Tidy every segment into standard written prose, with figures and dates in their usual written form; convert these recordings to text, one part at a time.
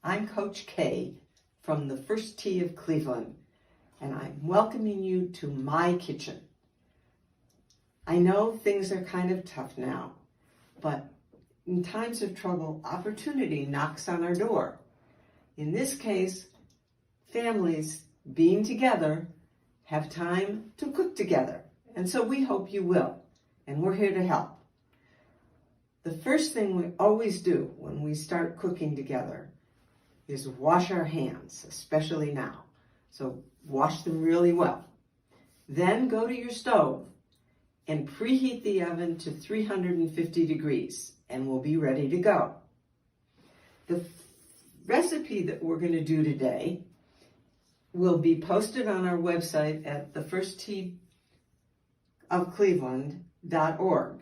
I'm Coach Kay from the First Tee of Cleveland, and I'm welcoming you to my kitchen. I know things are kind of tough now, but in times of trouble, opportunity knocks on our door. In this case, families being together have time to cook together, and so we hope you will, and we're here to help. The first thing we always do when we start cooking together is wash our hands, especially now. So wash them really well. Then go to your stove and preheat the oven to 350 degrees, and we'll be ready to go. The recipe that we're going to do today will be posted on our website at thefirstteeofcleveland.org,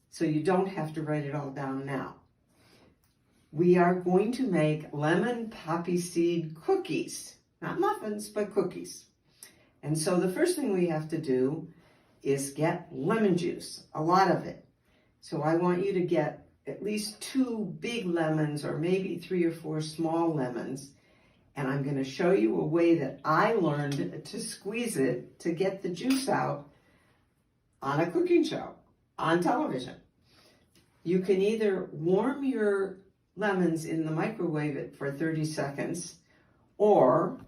so you don't have to write it all down now. We are going to make lemon poppy seed cookies, not muffins, but cookies. And so the first thing we have to do is get lemon juice, a lot of it. So I want you to get at least 2 big lemons or maybe 3 or 4 small lemons. And I'm going to show you a way that I learned to squeeze it to get the juice out on a cooking show, on television. You can either warm your lemons in the microwave for 30 seconds or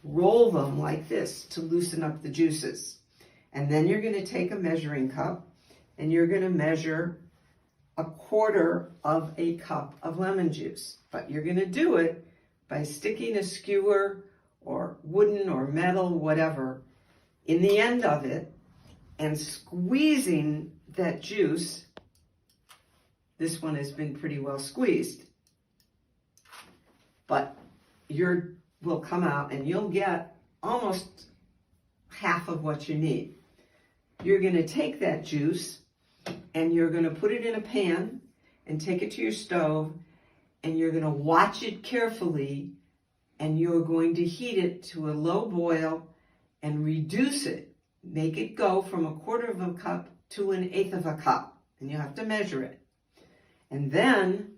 roll them like this to loosen up the juices. And then you're going to take a measuring cup and you're going to measure 1/4 of a cup of lemon juice. But you're going to do it by sticking a skewer or wooden or metal, whatever, in the end of it and squeezing that juice. This one has been pretty well squeezed, but yours will come out and you'll get almost half of what you need. You're going to take that juice and you're going to put it in a pan and take it to your stove, and you're going to watch it carefully, and you're going to heat it to a low boil and reduce it. Make it go from 1/4 of a cup to 1/8 of a cup, and you have to measure it. And then,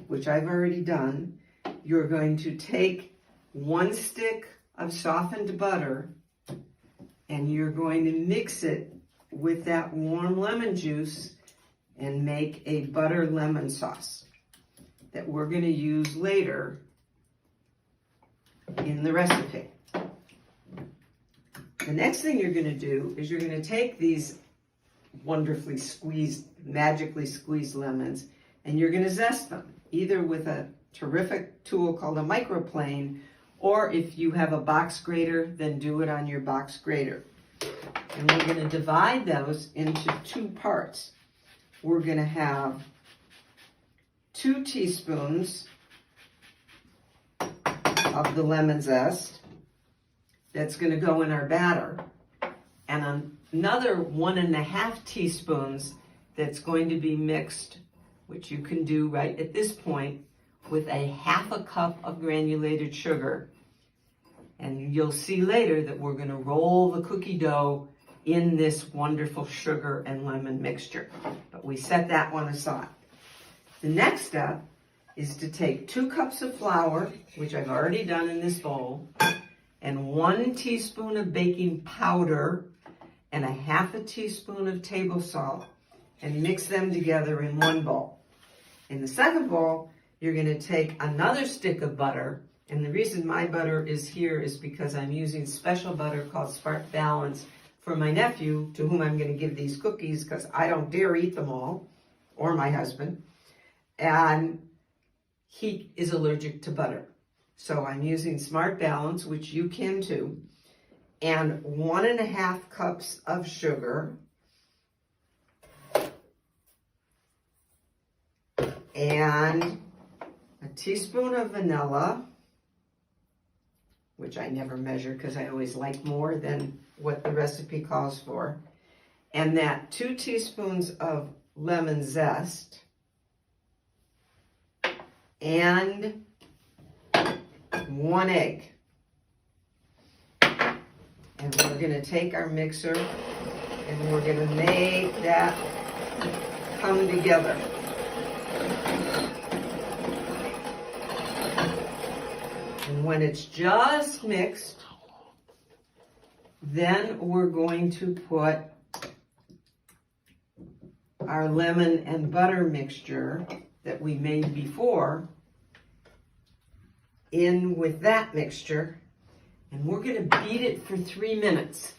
which I've already done, you're going to take 1 stick of softened butter and you're going to mix it with that warm lemon juice and make a butter lemon sauce that we're going to use later in the recipe. The next thing you're going to do is you're going to take these wonderfully squeezed, magically squeezed lemons, and you're going to zest them, either with a terrific tool called a microplane, or if you have a box grater, then do it on your box grater. And we're going to divide those into 2 parts. We're going to have 2 teaspoons of the lemon zest that's going to go in our batter, and another 1.5 teaspoons that's going to be mixed, which you can do right at this point, with 1/2 cup of granulated sugar. And you'll see later that we're going to roll the cookie dough in this wonderful sugar and lemon mixture. But we set that one aside. The next step is to take 2 cups of flour, which I've already done in this bowl, and 1 teaspoon of baking powder and 1/2 teaspoon of table salt, and mix them together in 1 bowl. In the second bowl, you're going to take another stick of butter, and the reason my butter is here is because I'm using special butter called Smart Balance for my nephew, to whom I'm going to give these cookies because I don't dare eat them all, or my husband, and he is allergic to butter. So I'm using Smart Balance, which you can too, and 1.5 cups of sugar, and a teaspoon of vanilla, which I never measure because I always like more than what the recipe calls for, and that 2 teaspoons of lemon zest, and 1 egg. And we're going to take our mixer and we're going to make that come together. when it's just mixed, then we're going to put our lemon and butter mixture that we made before in with that mixture, and we're going to beat it for 3 minutes.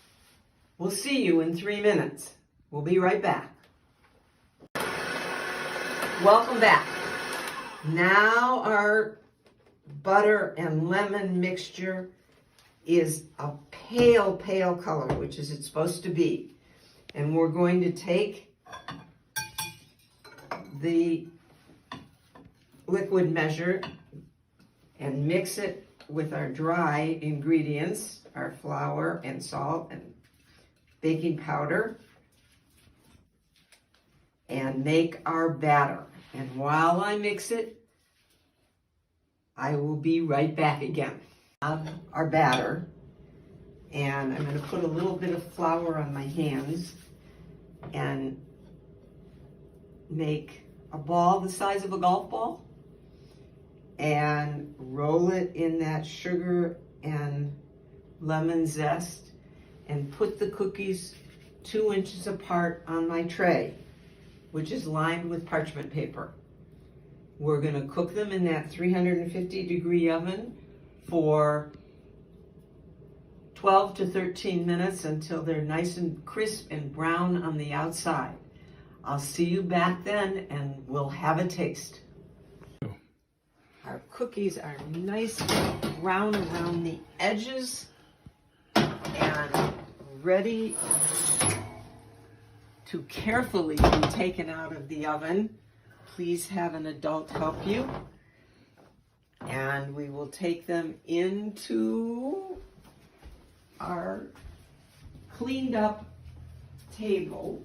We'll see you in 3 minutes. We'll be right back. Welcome back. Now our butter and lemon mixture is a pale, pale color, which is it's supposed to be. And we're going to take the liquid measure and mix it with our dry ingredients, our flour and salt and baking powder, and make our batter. And while I mix it, I will be right back again. Our batter, and I'm going to put a little bit of flour on my hands and make a ball the size of a golf ball and roll it in that sugar and lemon zest and put the cookies 2 inches apart on my tray, which is lined with parchment paper. We're going to cook them in that 350-degree oven for 12 to 13 minutes until they're nice and crisp and brown on the outside. I'll see you back then and we'll have a taste. Our cookies are nice and brown around the edges and ready to carefully be taken out of the oven. Please have an adult help you. And we will take them into our cleaned up table,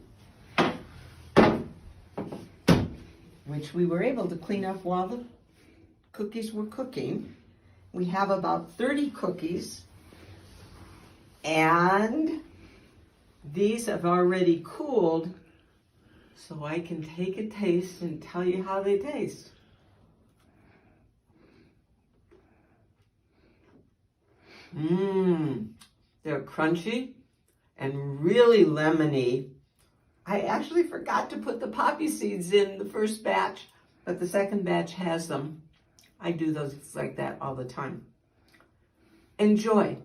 which we were able to clean up while the cookies were cooking. We have about 30 cookies, and these have already cooled, so I can take a taste and tell you how they taste. They're crunchy and really lemony. I actually forgot to put the poppy seeds in the first batch, but the second batch has them. I do those like that all the time. Enjoy.